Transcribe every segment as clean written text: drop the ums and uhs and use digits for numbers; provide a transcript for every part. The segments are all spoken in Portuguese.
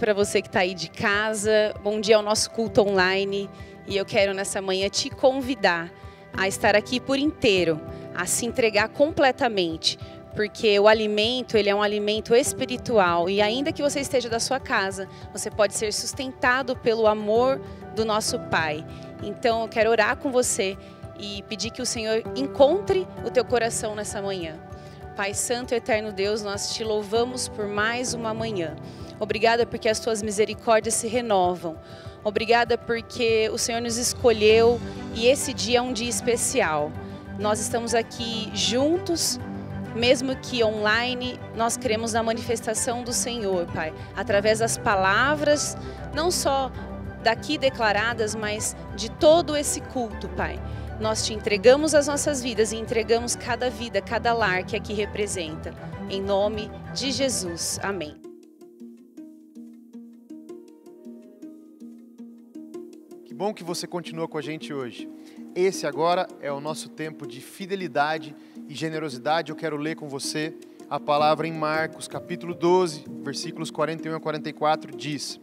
Para você que está aí de casa, bom dia ao nosso culto online, e eu quero nessa manhã te convidar a estar aqui por inteiro, a se entregar completamente, porque o alimento, ele é um alimento espiritual, e ainda que você esteja da sua casa, você pode ser sustentado pelo amor do nosso Pai. Então eu quero orar com você e pedir que o Senhor encontre o teu coração nessa manhã. Pai Santo e Eterno Deus, nós te louvamos por mais uma manhã. Obrigada porque as tuas misericórdias se renovam. Obrigada porque o Senhor nos escolheu e esse dia é um dia especial. Nós estamos aqui juntos, mesmo que online, nós queremos a manifestação do Senhor, Pai. Através das palavras, não só daqui declaradas, mas de todo esse culto, Pai. Nós te entregamos as nossas vidas e entregamos cada vida, cada lar que aqui representa. Em nome de Jesus. Amém. Bom que você continua com a gente hoje. Esse agora é o nosso tempo de fidelidade e generosidade. Eu quero ler com você a palavra em Marcos, capítulo 12, versículos 41 a 44, diz: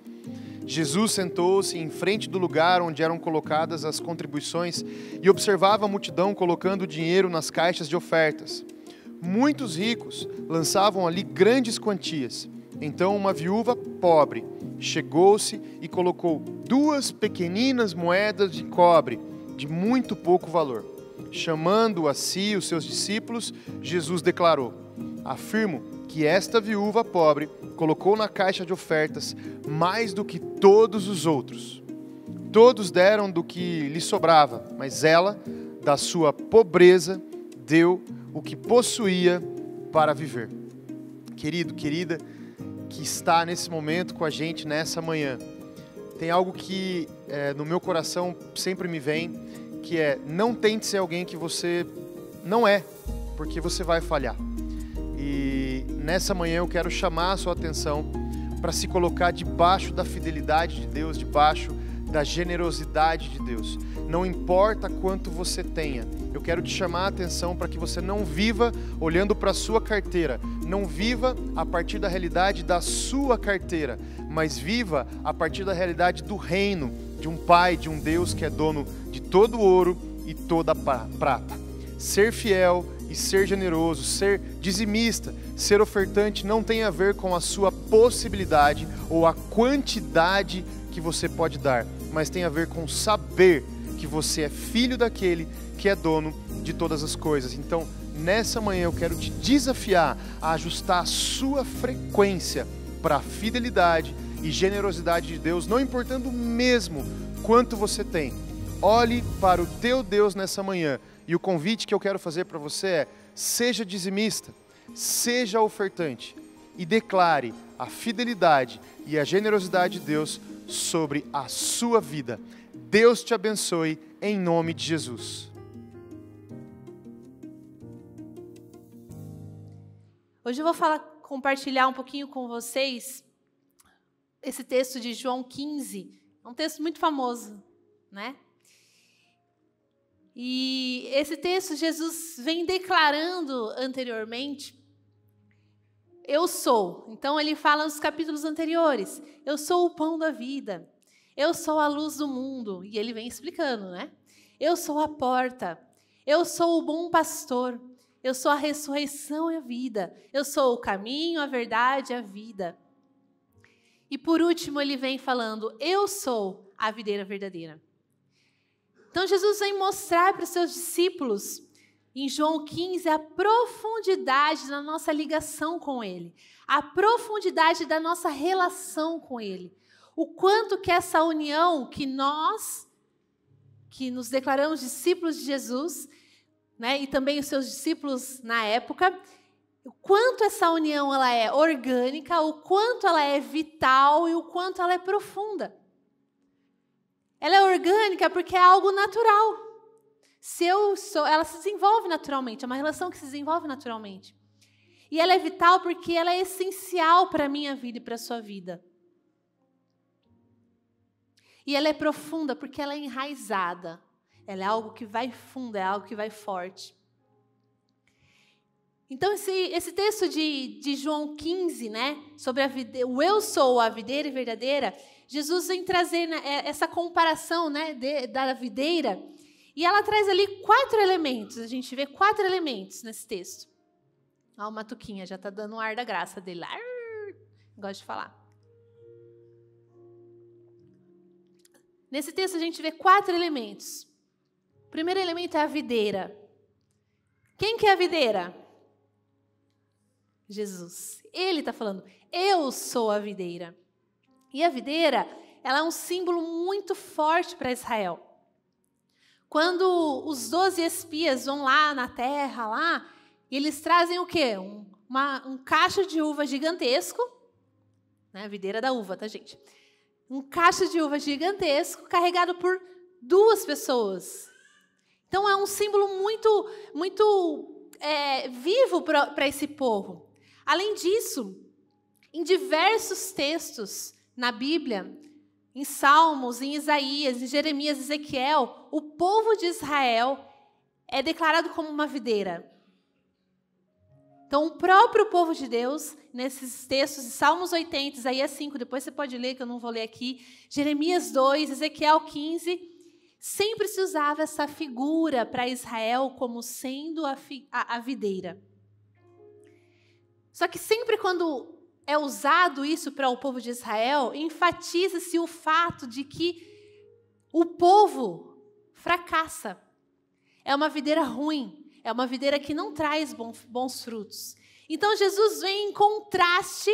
Jesus sentou-se em frente do lugar onde eram colocadas as contribuições e observava a multidão colocando o dinheiro nas caixas de ofertas. Muitos ricos lançavam ali grandes quantias. Então uma viúva pobre chegou-se e colocou 2 pequeninas moedas de cobre, de muito pouco valor. Chamando a si os seus discípulos, Jesus declarou: afirmo que esta viúva pobre colocou na caixa de ofertas mais do que todos os outros. Todos deram do que lhe sobrava, mas ela, da sua pobreza, deu o que possuía para viver. Querido, querida, que está nesse momento com a gente nessa manhã, tem algo que no meu coração sempre me vem, que é: não tente ser alguém que você não é, porque você vai falhar. E nessa manhã eu quero chamar a sua atenção para se colocar debaixo da fidelidade de Deus, debaixo da generosidade de Deus. Não importa quanto você tenha, eu quero te chamar a atenção para que você não viva olhando para a sua carteira, não viva a partir da realidade da sua carteira, mas viva a partir da realidade do reino, de um Pai, de um Deus que é dono de todo o ouro e toda a prata. Ser fiel e ser generoso, ser dizimista, ser ofertante não tem a ver com a sua possibilidade ou a quantidade que você pode dar, mas tem a ver com saber que você é filho daquele que é dono de todas as coisas. Então, nessa manhã eu quero te desafiar a ajustar a sua frequência para a fidelidade e generosidade de Deus, não importando mesmo quanto você tem. Olhe para o teu Deus nessa manhã, e o convite que eu quero fazer para você é: seja dizimista, seja ofertante e declare a fidelidade e a generosidade de Deus sobre a sua vida. Deus te abençoe em nome de Jesus. Hoje eu vou compartilhar um pouquinho com vocês esse texto de João 15. É um texto muito famoso. né? E esse texto Jesus vem declarando anteriormente, eu sou. Então ele fala nos capítulos anteriores, eu sou o pão da vida, eu sou a luz do mundo. E ele vem explicando, né? Eu sou a porta, eu sou o bom pastor, eu sou a ressurreição e a vida, eu sou o caminho, a verdade e a vida. E por último ele vem falando, eu sou a videira verdadeira. Então Jesus vem mostrar para os seus discípulos, em João 15, a profundidade da nossa ligação com Ele, a profundidade da nossa relação com Ele, o quanto que essa união que nós, que nos declaramos discípulos de Jesus, né, e também os seus discípulos na época, o quanto essa união ela é orgânica, o quanto ela é vital e o quanto ela é profunda. Ela é orgânica porque é algo natural. Ela se desenvolve naturalmente, é uma relação que se desenvolve naturalmente. E ela é vital porque ela é essencial para a minha vida e para a sua vida. E ela é profunda porque ela é enraizada. Ela é algo que vai fundo, é algo que vai forte. Então, esse texto de João 15, né, sobre o eu sou a videira verdadeira, Jesus vem trazer essa comparação, né, da videira, e ela traz ali 4 elementos. A gente vê 4 elementos nesse texto. Ó, o Matuquinha já está dando o ar da graça dele lá. Gosto de falar. Nesse texto a gente vê 4 elementos. O primeiro elemento é a videira. Quem que é a videira? Jesus. Ele está falando, eu sou a videira. E a videira, ela é um símbolo muito forte para Israel. Quando os 12 espias vão lá na terra, lá, e eles trazem o quê? Um cacho de uva gigantesco, né? A videira da uva, tá, gente? Um cacho de uva gigantesco carregado por 2 pessoas. Então, é um símbolo muito, muito vivo para esse povo. Além disso, em diversos textos na Bíblia, em Salmos, em Isaías, em Jeremias, Ezequiel, o povo de Israel é declarado como uma videira. Então, o próprio povo de Deus, nesses textos de Salmos 80, Isaías 5, depois você pode ler, que eu não vou ler aqui, Jeremias 2, Ezequiel 15, sempre se usava essa figura para Israel como sendo a videira. Só que sempre quando é usado isso para o povo de Israel, enfatiza-se o fato de que o povo fracassa. É uma videira ruim, é uma videira que não traz bons frutos. Então Jesus vem em contraste,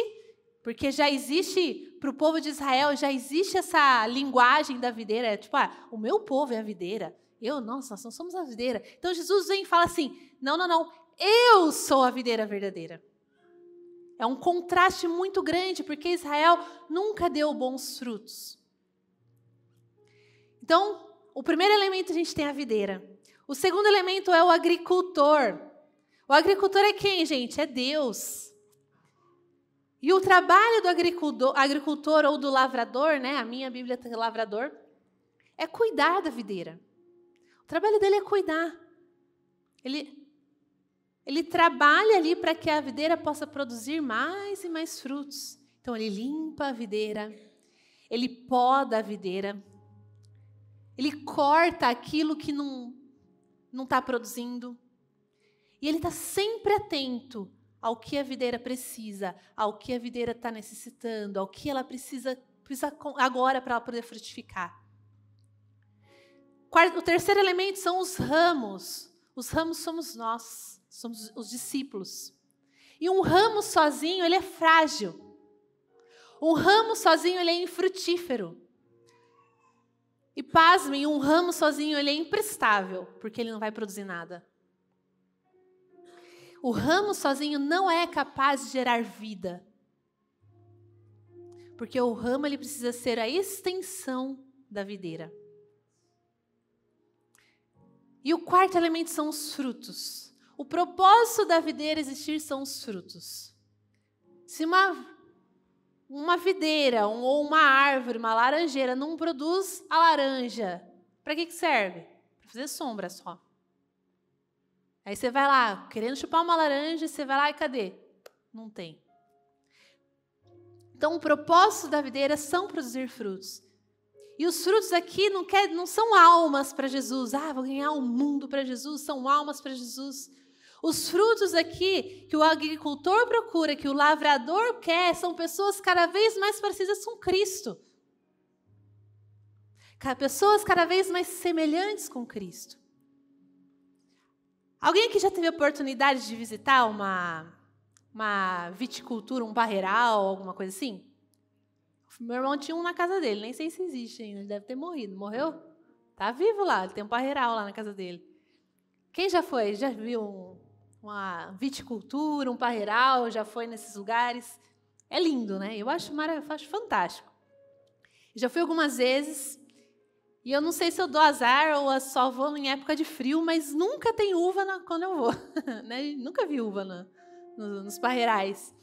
porque já existe, para o povo de Israel, já existe essa linguagem da videira, tipo, o meu povo é a videira, nós não somos a videira. Então Jesus vem e fala assim, não, eu sou a videira verdadeira. É um contraste muito grande, porque Israel nunca deu bons frutos. Então, o primeiro elemento a gente tem a videira. O segundo elemento é o agricultor. O agricultor é quem, gente? É Deus. E o trabalho do agricultor ou do lavrador, né? A minha Bíblia tem lavrador, é cuidar da videira. O trabalho dele é cuidar. Ele trabalha ali para que a videira possa produzir mais e mais frutos. Então, ele limpa a videira, ele poda a videira, ele corta aquilo que não está produzindo. E ele está sempre atento ao que a videira precisa, ao que a videira está necessitando, ao que ela precisa agora para ela poder frutificar. O terceiro elemento são os ramos. Os ramos somos nós. Somos os discípulos. E um ramo sozinho, ele é frágil. Um ramo sozinho, ele é infrutífero. E pasmem, um ramo sozinho, ele é imprestável, porque ele não vai produzir nada. O ramo sozinho não é capaz de gerar vida. Porque o ramo, ele precisa ser a extensão da videira. E o quarto elemento são os frutos. O propósito da videira existir são os frutos. Se uma videira ou uma árvore, uma laranjeira, não produz a laranja Para que serve? Para fazer sombra só. Aí você vai lá, querendo chupar uma laranja, você vai lá e cadê? Não tem. Então, o propósito da videira são produzir frutos. E os frutos aqui não são almas para Jesus. Ah, vou ganhar o mundo para Jesus, são almas para Jesus. Os frutos aqui que o agricultor procura, que o lavrador quer, são pessoas cada vez mais parecidas com Cristo. Pessoas cada vez mais semelhantes com Cristo. Alguém aqui já teve a oportunidade de visitar uma viticultura, um parreiral, alguma coisa assim? Meu irmão tinha um na casa dele, nem sei se existe ainda, ele deve ter morrido. Morreu? Tá vivo lá, ele tem um parreiral lá na casa dele. Quem já foi? Já viu uma viticultura, um parreiral, já foi nesses lugares? É lindo, né? Eu acho fantástico. Já fui algumas vezes, e eu não sei se eu dou azar ou só vou em época de frio, mas nunca tem uva quando eu vou. Né? Nunca vi uva nos parreirais.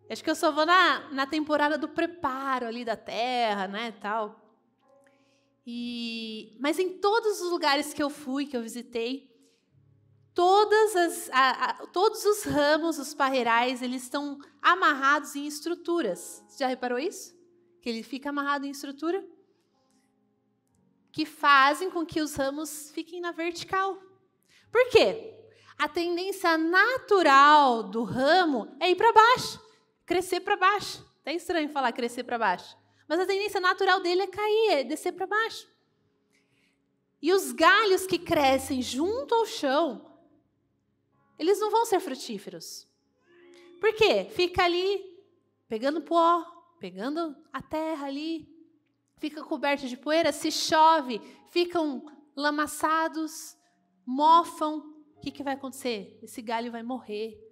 Acho que eu só vou na temporada do preparo ali da terra, né, tal. Mas em todos os lugares que eu fui, que eu visitei, todos os ramos, os parreirais, eles estão amarrados em estruturas. Você já reparou isso? Que ele fica amarrado em estrutura? Que fazem com que os ramos fiquem na vertical. Por quê? A tendência natural do ramo é ir para baixo. Crescer para baixo. É estranho falar crescer para baixo. Mas a tendência natural dele é cair, é descer para baixo. E os galhos que crescem junto ao chão, eles não vão ser frutíferos. Por quê? Fica ali, pegando pó, pegando a terra ali, fica coberto de poeira, se chove, ficam lamaçados, mofam. O que vai acontecer? Esse galho vai morrer.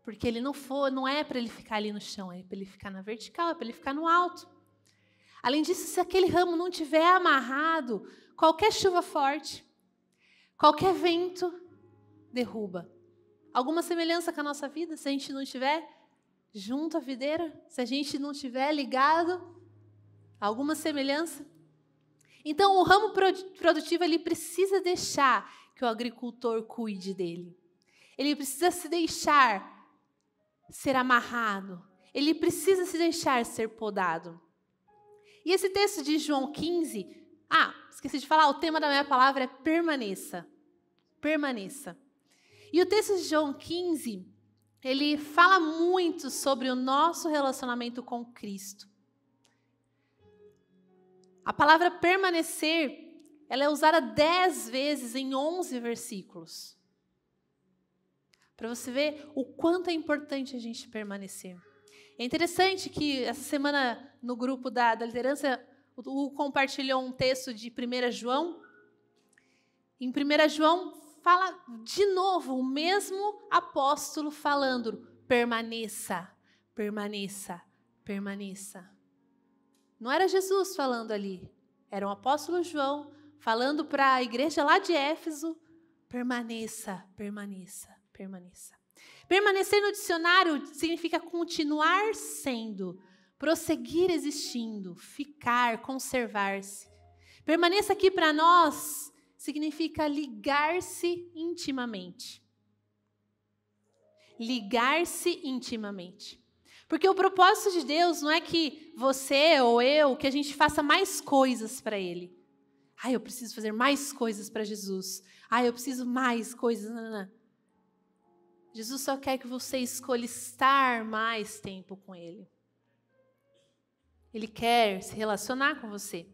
Porque ele não é para ele ficar ali no chão, é para ele ficar na vertical, é para ele ficar no alto. Além disso, se aquele ramo não estiver amarrado, qualquer chuva forte, qualquer vento, derruba. Alguma semelhança com a nossa vida, se a gente não estiver junto à videira, se a gente não estiver ligado, alguma semelhança? Então, o ramo produtivo ele precisa deixar que o agricultor cuide dele. Ele precisa se deixar ser amarrado. Ele precisa se deixar ser podado. E esse texto de João 15... esqueci de falar, o tema da minha palavra é permaneça. Permaneça. E o texto de João 15, ele fala muito sobre o nosso relacionamento com Cristo. A palavra permanecer, ela é usada 10 vezes em 11 versículos. Para você ver o quanto é importante a gente permanecer. É interessante que essa semana, no grupo da liderança, o compartilhou um texto de 1 João. Em 1 João, fala de novo o mesmo apóstolo falando, permaneça, permaneça, permaneça. Não era Jesus falando ali, era o apóstolo João falando para a igreja lá de Éfeso, permaneça, permaneça. Permaneça. Permanecer no dicionário significa continuar sendo, prosseguir existindo, ficar, conservar-se. Permaneça aqui para nós significa ligar-se intimamente. Ligar-se intimamente. Porque o propósito de Deus não é que você ou eu, que a gente faça mais coisas para Ele. Eu preciso fazer mais coisas para Jesus. Eu preciso mais coisas. Não. Jesus só quer que você escolha estar mais tempo com Ele. Ele quer se relacionar com você.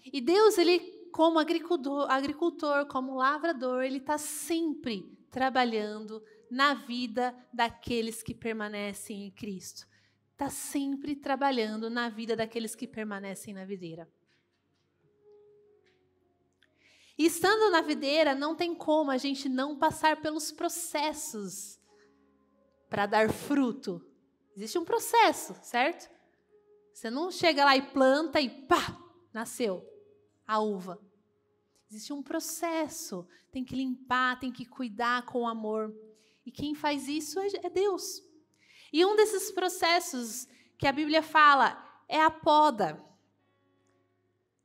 E Deus, Ele, como agricultor, como lavrador, Ele está sempre trabalhando na vida daqueles que permanecem em Cristo. Está sempre trabalhando na vida daqueles que permanecem na videira. E estando na videira, não tem como a gente não passar pelos processos para dar fruto. Existe um processo, certo? Você não chega lá e planta e pá, nasceu a uva. Existe um processo. Tem que limpar, tem que cuidar com amor. E quem faz isso é Deus. E um desses processos que a Bíblia fala é a poda.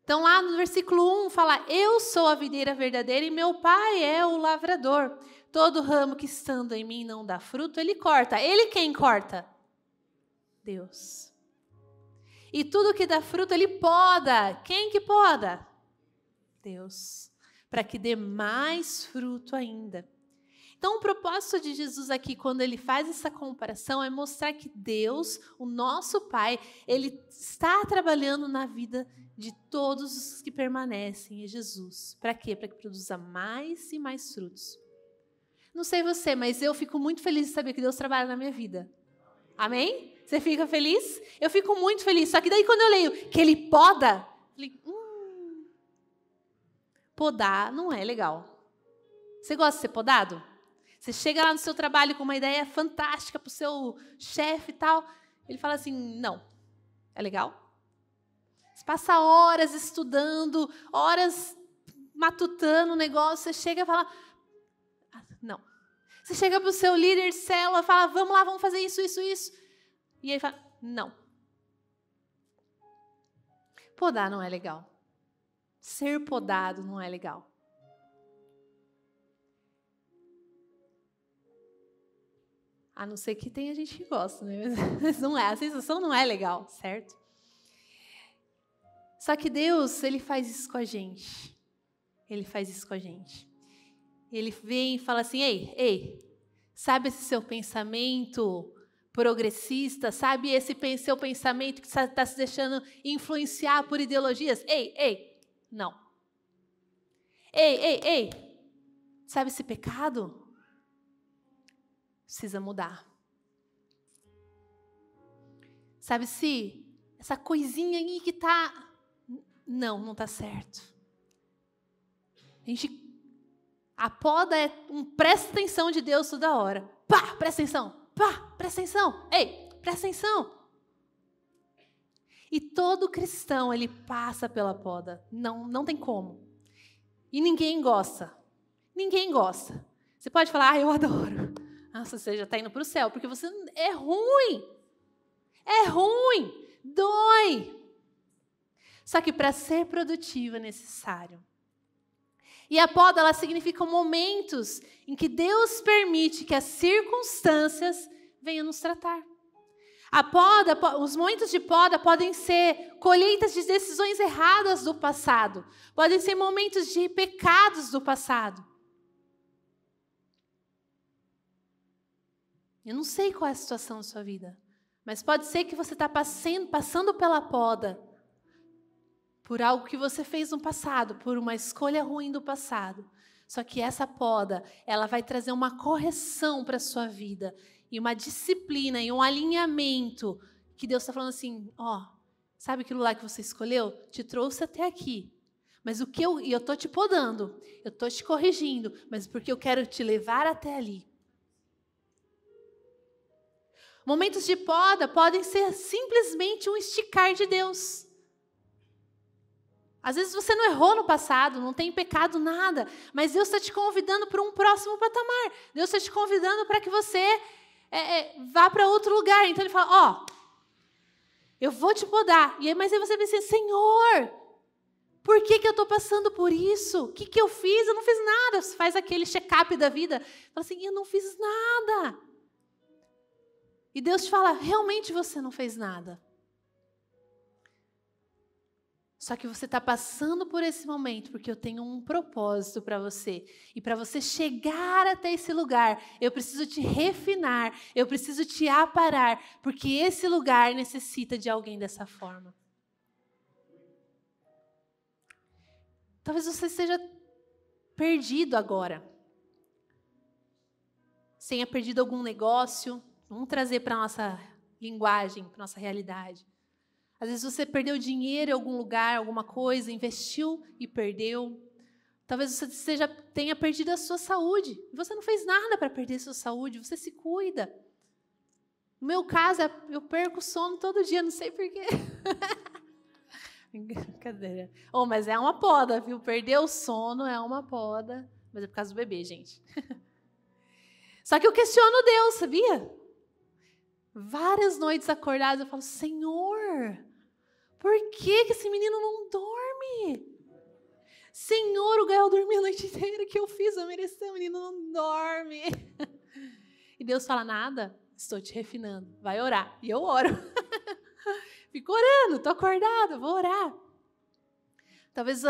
Então, lá no versículo 1 fala: eu sou a videira verdadeira e meu pai é o lavrador. Todo ramo que estando em mim não dá fruto, ele corta. Ele quem corta? Deus. E tudo que dá fruto, ele poda. Quem que poda? Deus. Para que dê mais fruto ainda. Então, o propósito de Jesus aqui, quando ele faz essa comparação, é mostrar que Deus, o nosso Pai, ele está trabalhando na vida de todos os que permanecem em Jesus. Para quê? Para que produza mais e mais frutos. Não sei você, mas eu fico muito feliz de saber que Deus trabalha na minha vida. Amém? Você fica feliz? Eu fico muito feliz. Só que daí quando eu leio que ele poda, eu falei, podar não é legal. Você gosta de ser podado? Você chega lá no seu trabalho com uma ideia fantástica para o seu chefe e tal. Ele fala assim, não. É legal? Você passa horas estudando, horas matutando o negócio. Você chega e fala, não. Você chega para o seu líder de célula e fala, vamos lá, vamos fazer isso, isso, isso. E ele fala, não. Podar não é legal. Ser podado não é legal. A não ser que tenha gente que gosta, né? Mas não é, a sensação não é legal, certo? Só que Deus, ele faz isso com a gente. Ele faz isso com a gente. Ele vem e fala assim, ei, sabe esse seu pensamento progressista? Sabe esse seu pensamento que está se deixando influenciar por ideologias? Ei, não. Ei, sabe esse pecado? Precisa mudar. Sabe se essa coisinha aí que tá... Não tá certo. A poda é um presta atenção de Deus toda hora. Pá, presta atenção. Pá, presta atenção. Ei, presta atenção. E todo cristão, ele passa pela poda. Não tem como. E ninguém gosta. Ninguém gosta. Você pode falar, eu adoro. Nossa, você já está indo para o céu, porque você é ruim. É ruim. Dói. Só que para ser produtivo é necessário. E a poda, ela significa momentos em que Deus permite que as circunstâncias venham nos tratar. A poda, os momentos de poda podem ser colheitas de decisões erradas do passado. Podem ser momentos de pecados do passado. Eu não sei qual é a situação da sua vida, mas pode ser que você está passando pela poda por algo que você fez no passado, por uma escolha ruim do passado. Só que essa poda, ela vai trazer uma correção para a sua vida, e uma disciplina, e um alinhamento, que Deus está falando assim, sabe aquilo lá que você escolheu? Te trouxe até aqui. Mas eu estou te podando, eu estou te corrigindo, mas porque eu quero te levar até ali. Momentos de poda podem ser simplesmente um esticar de Deus. Às vezes você não errou no passado, não tem pecado, nada, mas Deus está te convidando para um próximo patamar. Deus está te convidando para que você vá para outro lugar. Então ele fala, eu vou te podar. Mas aí você pensa, Senhor, por que eu estou passando por isso? O que eu fiz? Eu não fiz nada. Você faz aquele check-up da vida. Fala assim, eu não fiz nada. E Deus te fala, realmente você não fez nada. Só que você está passando por esse momento porque eu tenho um propósito para você. E para você chegar até esse lugar, eu preciso te refinar, eu preciso te aparar, porque esse lugar necessita de alguém dessa forma. Talvez você esteja perdido agora. Tenha perdido algum negócio. Vamos trazer para a nossa linguagem, para a nossa realidade. Às vezes você perdeu dinheiro em algum lugar, alguma coisa, investiu e perdeu. Talvez você tenha perdido a sua saúde. Você não fez nada para perder a sua saúde, você se cuida. No meu caso, eu perco o sono todo dia, não sei porquê. Brincadeira. Mas é uma poda, viu? Perder o sono é uma poda. Mas é por causa do bebê, gente. Só que eu questiono Deus, sabia? Várias noites acordadas eu falo, Senhor, por que esse menino não dorme? dorme. Senhor, o Gael dormiu a noite inteira, o que eu fiz? Eu mereci, o menino não dorme. E Deus fala, nada, estou te refinando, vai orar. E eu oro. Fico orando, estou acordada, vou orar. Talvez o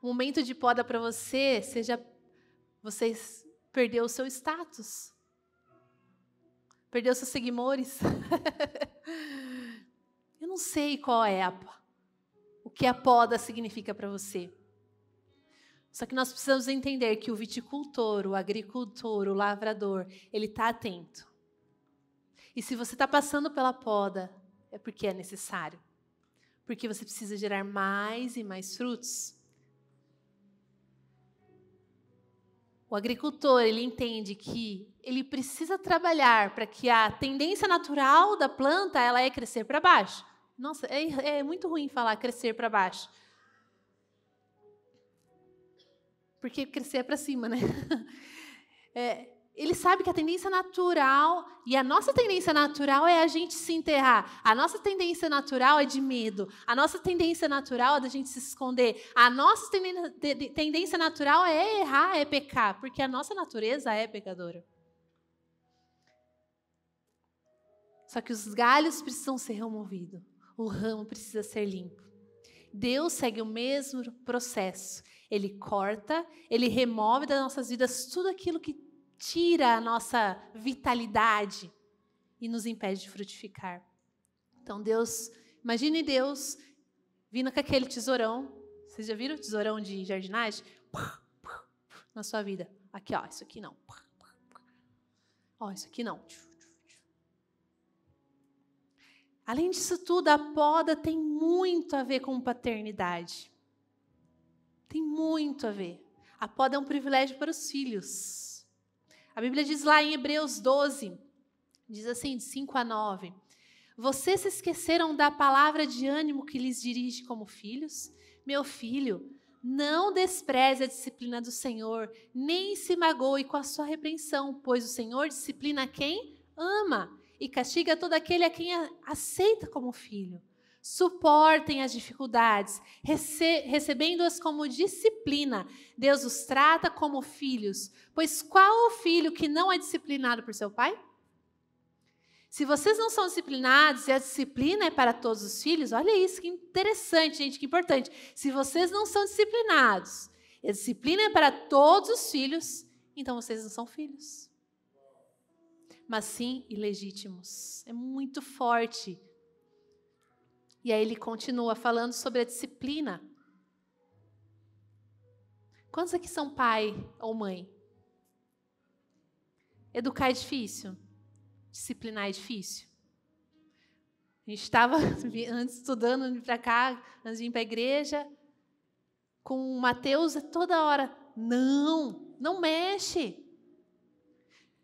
momento de poda para você seja você perder o seu status. Perdeu seus seguidores. Eu não sei qual é o que a poda significa para você. Só que nós precisamos entender que o viticultor, o agricultor, o lavrador, ele está atento. E se você está passando pela poda, é porque é necessário. Porque você precisa gerar mais e mais frutos. O agricultor, ele entende que ele precisa trabalhar para que a tendência natural da planta ela é crescer para baixo. Nossa, é muito ruim falar crescer para baixo. Porque crescer é para cima, né? Ele sabe que a tendência natural, e a nossa tendência natural é a gente se enterrar. A nossa tendência natural é de medo. A nossa tendência natural é da gente se esconder. A nossa tendência natural é errar, é pecar, porque a nossa natureza é pecadora. Só que os galhos precisam ser removidos. O ramo precisa ser limpo. Deus segue o mesmo processo. Ele corta, ele remove das nossas vidas tudo aquilo que tira a nossa vitalidade e nos impede de frutificar. Então Deus, imagine Deus vindo com aquele tesourão. Vocês já viram o tesourão de jardinagem? Na sua vida. Aqui, ó, isso aqui não. Ó, isso aqui não. Além disso tudo, a poda tem muito a ver com paternidade. Tem muito a ver. A poda é um privilégio para os filhos. A Bíblia diz lá em Hebreus 12, diz assim, de 5 a 9. Vocês se esqueceram da palavra de ânimo que lhes dirige como filhos? Meu filho, não despreze a disciplina do Senhor, nem se magoe com a sua repreensão, pois o Senhor disciplina quem ama e castiga todo aquele a quem aceita como filho. Suportem as dificuldades, recebendo-as como disciplina. Deus os trata como filhos. Pois qual o filho que não é disciplinado por seu pai? Se vocês não são disciplinados e a disciplina é para todos os filhos, olha isso, que interessante, gente, que importante. Se vocês não são disciplinados e a disciplina é para todos os filhos, então vocês não são filhos. Mas sim ilegítimos. É muito forte. E aí ele continua falando sobre a disciplina. Quantos aqui são pai ou mãe? Educar é difícil? Disciplinar é difícil? A gente estava antes estudando, indo para cá, antes de ir para a igreja, com o Mateus toda hora. Não mexe.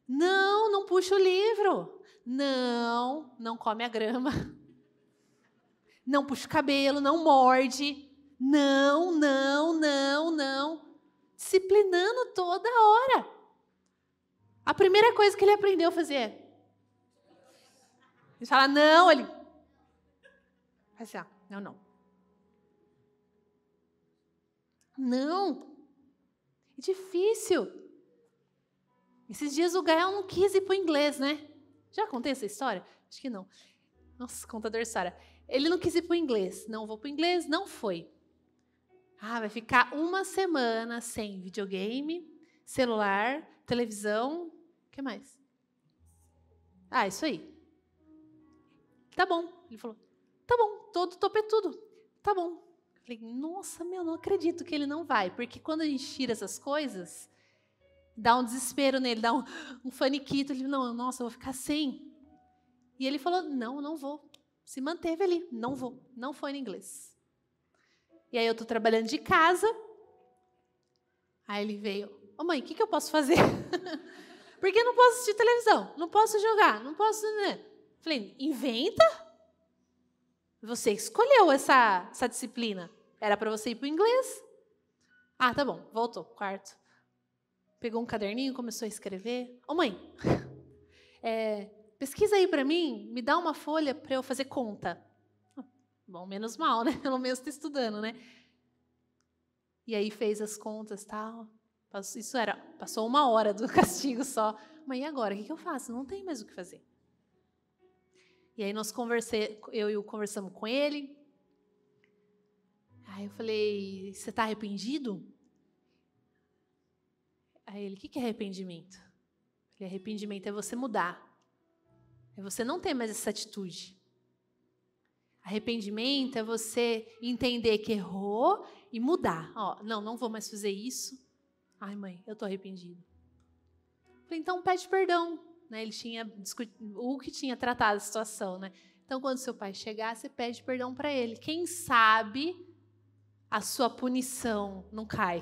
Não puxa o livro. Não come a grama. Não puxa o cabelo, não morde. Não. Disciplinando toda hora. A primeira coisa que ele aprendeu a fazer. Ele fala, não, ele... Assim, ó, não. Não. É difícil. Esses dias o Gael não quis ir para o inglês, né? Já contei essa história? Acho que não. Nossa, contador de história. Ele não quis ir para o inglês. Não vou para o inglês, não foi. Vai ficar uma semana sem videogame, celular, televisão. O que mais? Isso aí. Tá bom. Ele falou, tá bom, todo topetudo. Tá bom. Eu falei, nossa, não acredito que ele não vai. Porque quando a gente tira essas coisas, dá um desespero nele, dá um faniquito. Ele falou, nossa, eu vou ficar sem. E ele falou, não vou. Se manteve ali, não vou. Não foi no inglês. E aí eu estou trabalhando de casa. Aí ele veio, mãe, o que eu posso fazer? Porque eu não posso assistir televisão, não posso jogar, não posso... Né? Falei, inventa. Você escolheu essa disciplina. Era para você ir para o inglês. Tá bom, voltou, quarto. Pegou um caderninho, começou a escrever. Mãe, pesquisa aí para mim, me dá uma folha para eu fazer conta. Bom, menos mal, né? Pelo menos está estudando, né? E aí fez as contas, tal. Passou 1 hora do castigo só. Mas e agora? O que eu faço? Não tem mais o que fazer. E aí eu e o conversamos com ele. Aí eu falei, você está arrependido? Aí ele, o que é arrependimento? Eu falei, arrependimento é você mudar. É você não ter mais essa atitude. Arrependimento é você entender que errou e mudar. Ó, não vou mais fazer isso. Ai, mãe, eu estou arrependido. Falei, então pede perdão. Né? Ele tinha o que tinha tratado a situação. Né? Então, quando seu pai chegar, você pede perdão para ele. Quem sabe a sua punição não cai.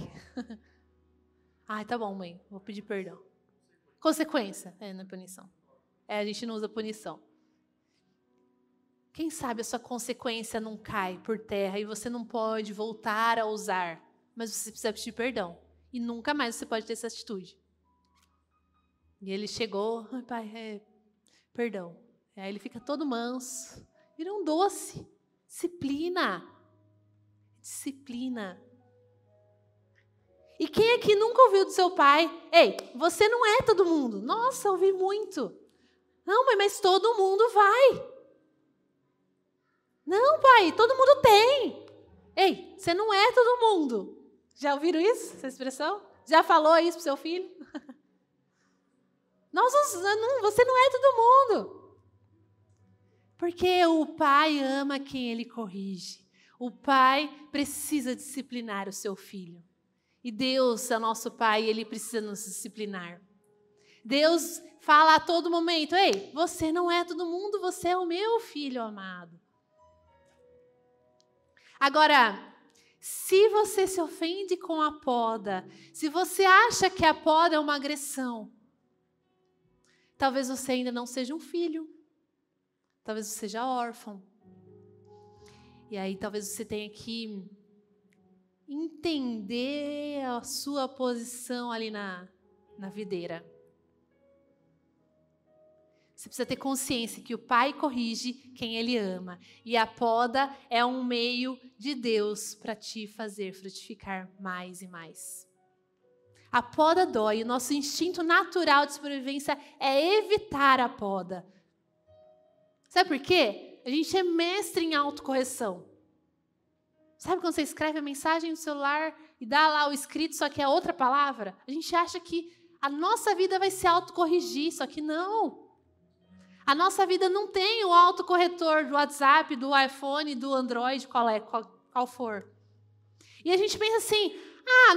Ai, tá bom, mãe, vou pedir perdão. Consequência, não é punição. A gente não usa punição. Quem sabe a sua consequência não cai por terra e você não pode voltar a usar, mas você precisa pedir perdão. E nunca mais você pode ter essa atitude. E ele chegou, ai pai, perdão. Aí ele fica todo manso, vira um doce. Disciplina. Disciplina. E quem aqui nunca ouviu do seu pai? Ei, você não é todo mundo. Nossa, ouvi muito. Não, mãe, mas todo mundo vai. Não, pai, todo mundo tem. Ei, você não é todo mundo. Já ouviram isso, essa expressão? Já falou isso pro seu filho? Nossa, você não é todo mundo. Porque o pai ama quem ele corrige. O pai precisa disciplinar o seu filho. E Deus é nosso pai, ele precisa nos disciplinar. Deus fala a todo momento, ei, você não é todo mundo, você é o meu filho amado. Agora, se você se ofende com a poda, se você acha que a poda é uma agressão, talvez você ainda não seja um filho, talvez você seja órfão. E aí talvez você tenha que entender a sua posição ali na videira. Você precisa ter consciência que o pai corrige quem ele ama. E a poda é um meio de Deus para te fazer frutificar mais e mais. A poda dói. O nosso instinto natural de sobrevivência é evitar a poda. Sabe por quê? A gente é mestre em autocorreção. Sabe quando você escreve a mensagem no celular e dá lá o escrito, só que é outra palavra? A gente acha que a nossa vida vai se autocorrigir, só que não. A nossa vida não tem o autocorretor do WhatsApp, do iPhone, do Android, qual for. E a gente pensa assim,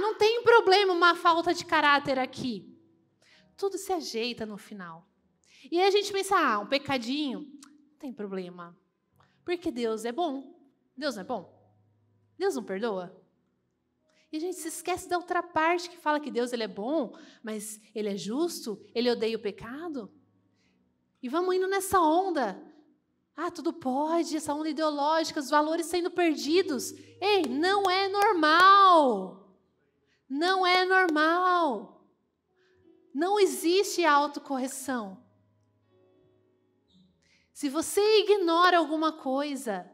não tem problema uma falta de caráter aqui. Tudo se ajeita no final. E aí a gente pensa, um pecadinho, não tem problema. Porque Deus é bom. Deus não é bom? Deus não perdoa? E a gente se esquece da outra parte que fala que Deus ele é bom, mas ele é justo, ele odeia o pecado. E vamos indo nessa onda. Tudo pode, essa onda ideológica, os valores sendo perdidos. Ei, não é normal. Não é normal. Não existe autocorreção. Se você ignora alguma coisa,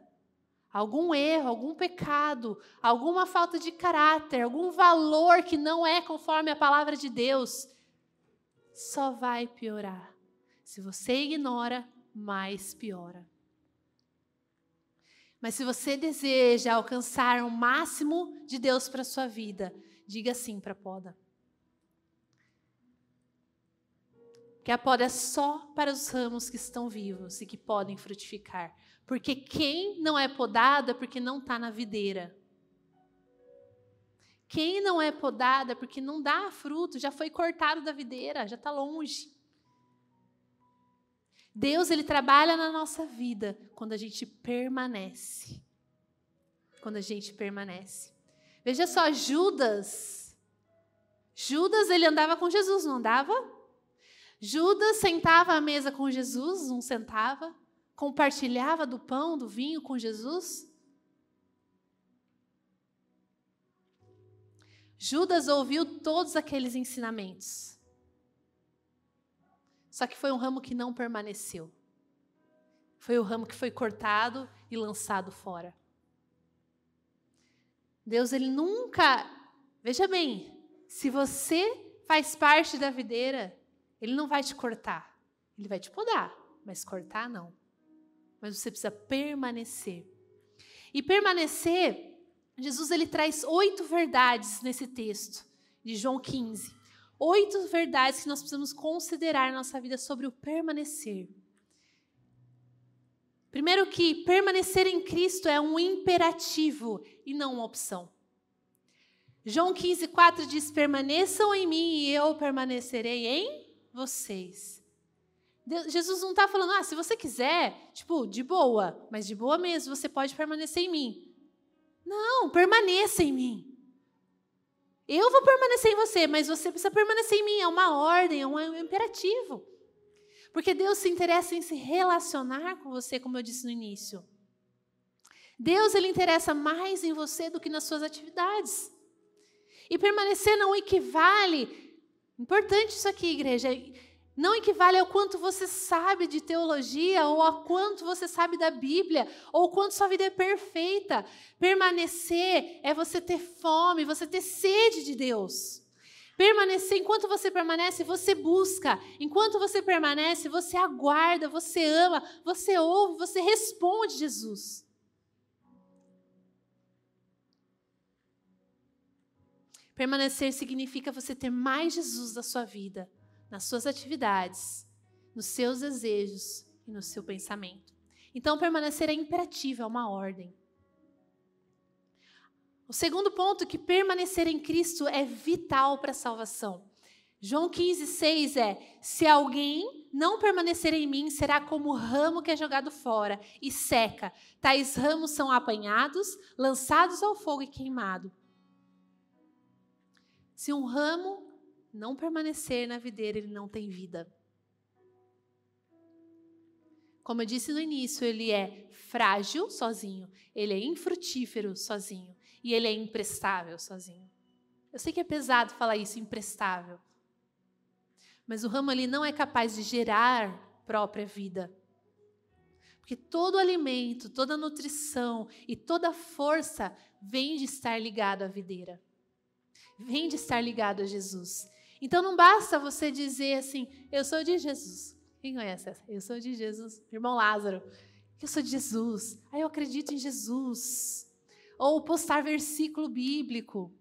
algum erro, algum pecado, alguma falta de caráter, algum valor que não é conforme a palavra de Deus, só vai piorar. Se você ignora, mais piora. Mas se você deseja alcançar o máximo de Deus para a sua vida, diga sim para a poda. Porque a poda é só para os ramos que estão vivos e que podem frutificar. Porque quem não é podado é porque não está na videira. Quem não é podado é porque não dá fruto, já foi cortado da videira, já está longe. Deus, ele trabalha na nossa vida quando a gente permanece. Quando a gente permanece. Veja só, Judas, ele andava com Jesus, não andava? Judas sentava à mesa com Jesus, não sentava? Compartilhava do pão, do vinho com Jesus? Judas ouviu todos aqueles ensinamentos. Só que foi um ramo que não permaneceu. Foi o ramo que foi cortado e lançado fora. Deus, ele nunca Veja bem, se você faz parte da videira, ele não vai te cortar. Ele vai te podar, mas cortar não. Mas você precisa permanecer. E permanecer, Jesus ele traz 8 verdades nesse texto de João 15. 8 verdades que nós precisamos considerar na nossa vida sobre o permanecer. Primeiro que permanecer em Cristo é um imperativo e não uma opção. João 15:4 diz, permaneçam em mim e eu permanecerei em vocês. Jesus não está falando, se você quiser, de boa, mas de boa mesmo, você pode permanecer em mim. Não, permaneça em mim. Eu vou permanecer em você, mas você precisa permanecer em mim. É uma ordem, é um imperativo. Porque Deus se interessa em se relacionar com você, como eu disse no início. Deus, ele interessa mais em você do que nas suas atividades. E permanecer não equivale, importante isso aqui, igreja, não equivale ao quanto você sabe de teologia, ou ao quanto você sabe da Bíblia, ou quanto sua vida é perfeita. Permanecer é você ter fome, você ter sede de Deus. Permanecer, enquanto você permanece, você busca. Enquanto você permanece, você aguarda, você ama, você ouve, você responde Jesus. Permanecer significa você ter mais Jesus na sua vida, nas suas atividades, nos seus desejos e no seu pensamento. Então, permanecer é imperativo, é uma ordem. O segundo ponto, que permanecer em Cristo é vital para a salvação. João 15:6 é, se alguém não permanecer em mim, será como o ramo que é jogado fora e seca. Tais ramos são apanhados, lançados ao fogo e queimados. Se um ramo não permanecer na videira, ele não tem vida. Como eu disse no início, ele é frágil sozinho, ele é infrutífero sozinho e ele é imprestável sozinho. Eu sei que é pesado falar isso, imprestável. Mas o ramo ali não é capaz de gerar própria vida. Porque todo alimento, toda nutrição e toda força vem de estar ligado à videira. Vem de estar ligado a Jesus. Então não basta você dizer assim, eu sou de Jesus. Quem conhece essa? Eu sou de Jesus. Irmão Lázaro, eu sou de Jesus. Eu acredito em Jesus. Ou postar versículo bíblico.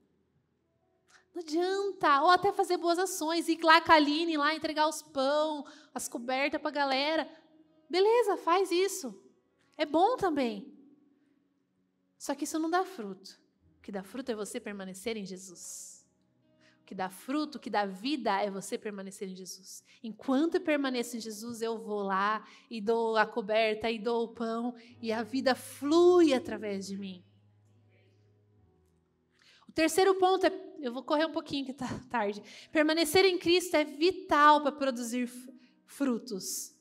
Não adianta. Ou até fazer boas ações, ir lá com a Aline, lá entregar os pão, as cobertas para a galera. Beleza, faz isso. É bom também. Só que isso não dá fruto. O que dá fruto é você permanecer em Jesus. O que dá fruto, o que dá vida é você permanecer em Jesus. Enquanto eu permaneço em Jesus, eu vou lá e dou a coberta e dou o pão e a vida flui através de mim. O terceiro ponto é, eu vou correr um pouquinho que está tarde. Permanecer em Cristo é vital para produzir frutos.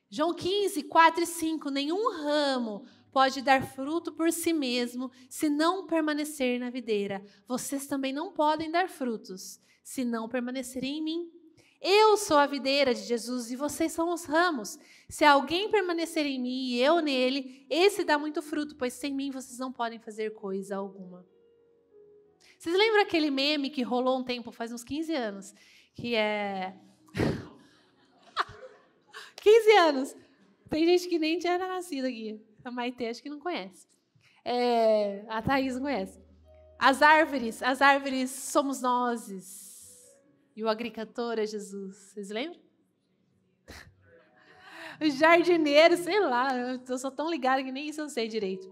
João 15:4 e 5, nenhum ramo pode dar fruto por si mesmo se não permanecer na videira. Vocês também não podem dar frutos se não permanecerem em mim. Eu sou a videira de Jesus e vocês são os ramos. Se alguém permanecer em mim e eu nele, esse dá muito fruto, pois sem mim vocês não podem fazer coisa alguma. Vocês lembram aquele meme que rolou um tempo, faz uns 15 anos, que é... 15 anos. Tem gente que nem tinha nascido aqui. A Maite acho que não conhece. A Thaís não conhece. As árvores somos nós. E o agricultor é Jesus. Vocês lembram? O jardineiro, sei lá, eu sou tão ligada que nem isso eu sei direito.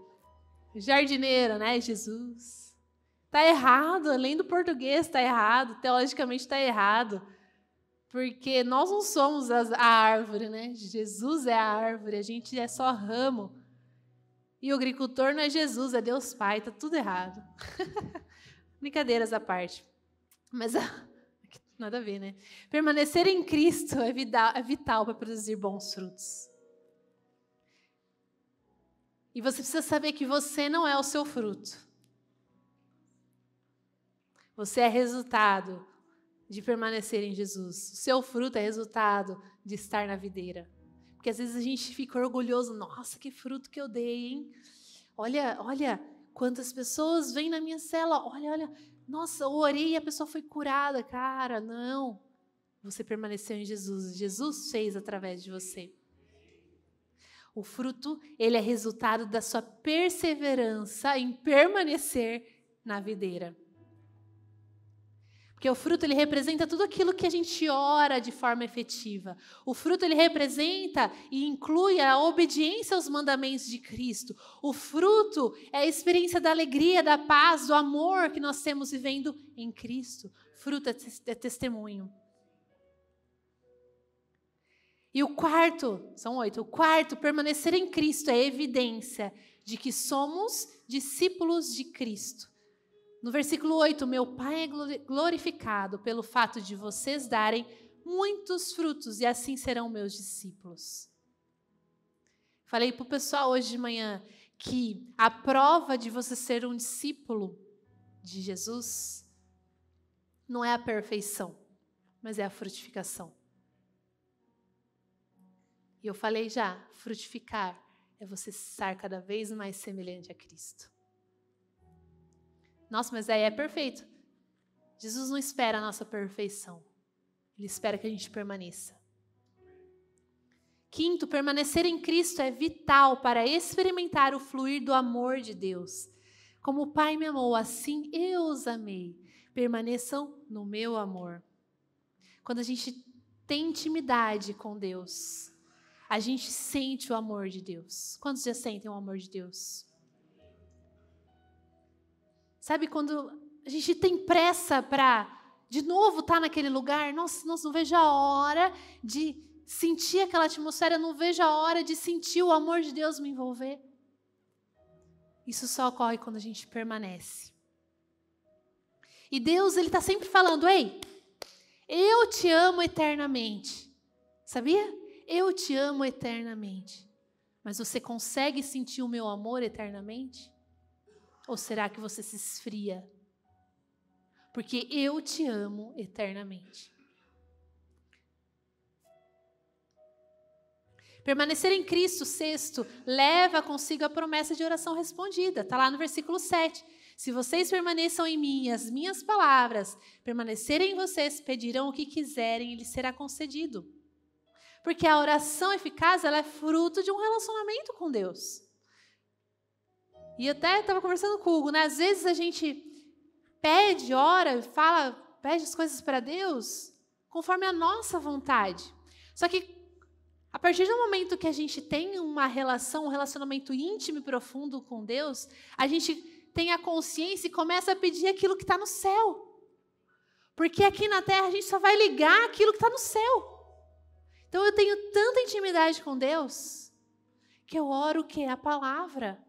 O jardineiro, né? Jesus. Está errado, além do português está errado, teologicamente está errado. Porque nós não somos a árvore, né? Jesus é a árvore, a gente é só ramo. E o agricultor não é Jesus, é Deus Pai, está tudo errado. Brincadeiras à parte. Mas nada a ver, né? Permanecer em Cristo é vital para produzir bons frutos. E você precisa saber que você não é o seu fruto. Você é resultado de permanecer em Jesus. O seu fruto é resultado de estar na videira. Porque às vezes a gente fica orgulhoso. Nossa, que fruto que eu dei, hein? Olha quantas pessoas vêm na minha cela. Olha Nossa, eu orei e a pessoa foi curada. Cara, não. Você permaneceu em Jesus. Jesus fez através de você. O fruto, ele é resultado da sua perseverança em permanecer na videira. Porque o fruto, ele representa tudo aquilo que a gente ora de forma efetiva. O fruto, ele representa e inclui a obediência aos mandamentos de Cristo. O fruto é a experiência da alegria, da paz, do amor que nós temos vivendo em Cristo. Fruto é testemunho. E o quarto, são 8, o quarto, permanecer em Cristo é evidência de que somos discípulos de Cristo. No versículo 8, meu Pai é glorificado pelo fato de vocês darem muitos frutos e assim serão meus discípulos. Falei para o pessoal hoje de manhã que a prova de você ser um discípulo de Jesus não é a perfeição, mas é a frutificação. E eu falei já, frutificar é você estar cada vez mais semelhante a Cristo. Nossa, mas aí é perfeito. Jesus não espera a nossa perfeição. Ele espera que a gente permaneça. Quinto, permanecer em Cristo é vital para experimentar o fluir do amor de Deus. Como o Pai me amou, assim eu os amei. Permaneçam no meu amor. Quando a gente tem intimidade com Deus, a gente sente o amor de Deus. Quantos já sentem o amor de Deus? Sabe, quando a gente tem pressa para, de novo, estar naquele lugar, nossa, não vejo a hora de sentir aquela atmosfera, não vejo a hora de sentir o amor de Deus me envolver. Isso só ocorre quando a gente permanece. E Deus, Ele está sempre falando, ei, eu te amo eternamente. Sabia? Eu te amo eternamente. Mas você consegue sentir o meu amor eternamente? Ou será que você se esfria? Porque eu te amo eternamente. Permanecer em Cristo, sexto, leva consigo a promessa de oração respondida. Está lá no versículo 7. Se vocês permaneçam em mim e as minhas palavras permanecerem em vocês, pedirão o que quiserem e lhes será concedido. Porque a oração eficaz, ela é fruto de um relacionamento com Deus. E até estava conversando com o Hugo, né? Às vezes a gente pede, ora, fala, pede as coisas para Deus conforme a nossa vontade. Só que a partir do momento que a gente tem uma relação, um relacionamento íntimo e profundo com Deus, a gente tem a consciência e começa a pedir aquilo que está no céu. Porque aqui na terra a gente só vai ligar aquilo que está no céu. Então eu tenho tanta intimidade com Deus que eu oro o quê? A palavra.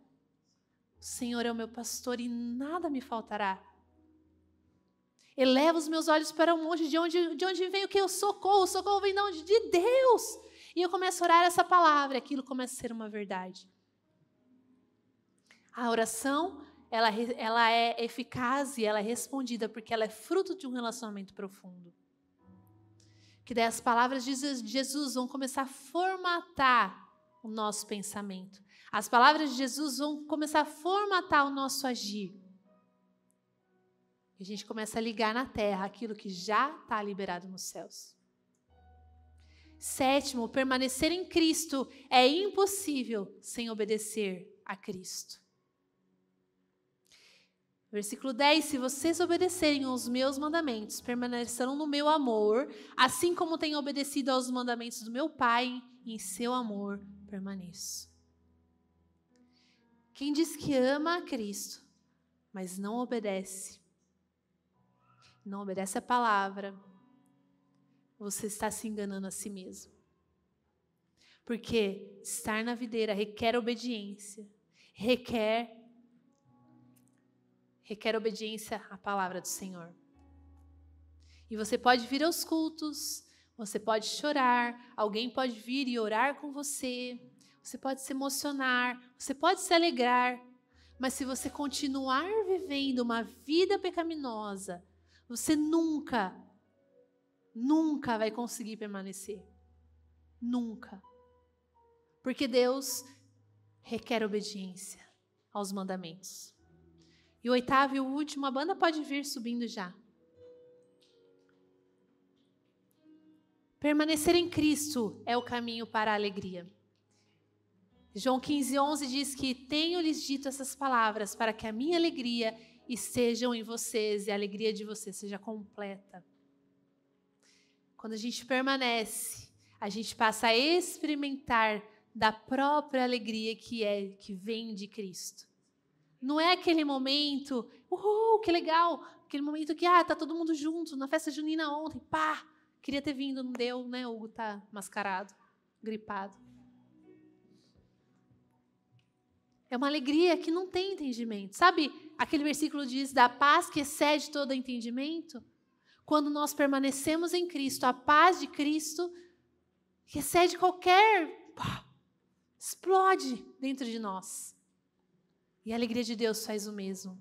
O Senhor é o meu pastor e nada me faltará. Eleva os meus olhos para o monte, de onde vem o que? O socorro. O socorro vem de onde? De Deus. E eu começo a orar essa palavra, aquilo começa a ser uma verdade. A oração, ela é eficaz e ela é respondida porque ela é fruto de um relacionamento profundo. Que daí as palavras de Jesus vão começar a formatar o nosso pensamento. As palavras de Jesus vão começar a formatar o nosso agir. E a gente começa a ligar na terra aquilo que já está liberado nos céus. Sétimo, permanecer em Cristo é impossível sem obedecer a Cristo. Versículo 10, se vocês obedecerem aos meus mandamentos, permanecerão no meu amor, assim como tenho obedecido aos mandamentos do meu Pai, e em seu amor permaneço. Quem diz que ama a Cristo, mas não obedece a palavra, você está se enganando a si mesmo. Porque estar na videira requer obediência, requer obediência à palavra do Senhor. E você pode vir aos cultos, você pode chorar, alguém pode vir e orar com você, você pode se emocionar, você pode se alegrar, mas se você continuar vivendo uma vida pecaminosa, você nunca vai conseguir permanecer. Nunca. Porque Deus requer obediência aos mandamentos. E o oitavo e o último, a banda pode vir subindo já. Permanecer em Cristo é o caminho para a alegria. João 15:11 diz que tenho-lhes dito essas palavras para que a minha alegria estejam em vocês e a alegria de vocês seja completa. Quando a gente permanece, a gente passa a experimentar da própria alegria que vem de Cristo. Não é aquele momento, que legal, aquele momento que tá todo mundo junto na festa junina ontem, queria ter vindo, não deu, né? O Hugo tá mascarado, gripado. É uma alegria que não tem entendimento. Sabe, aquele versículo diz da paz que excede todo entendimento? Quando nós permanecemos em Cristo, a paz de Cristo, que excede qualquer... explode dentro de nós. E a alegria de Deus faz o mesmo.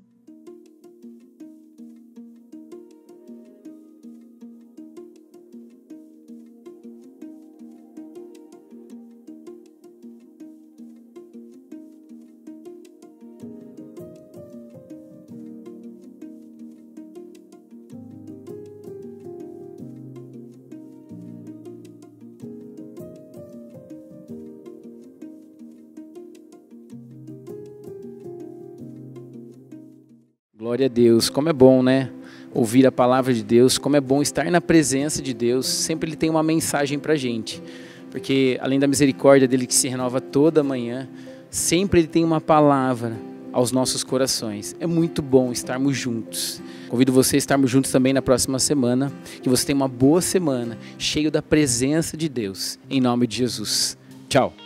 Glória a Deus, como é bom, né? Ouvir a palavra de Deus, como é bom estar na presença de Deus, sempre Ele tem uma mensagem pra gente, porque além da misericórdia dEle que se renova toda manhã, sempre Ele tem uma palavra aos nossos corações. É muito bom estarmos juntos. Convido você a estarmos juntos também na próxima semana, que você tenha uma boa semana, cheio da presença de Deus, em nome de Jesus. Tchau!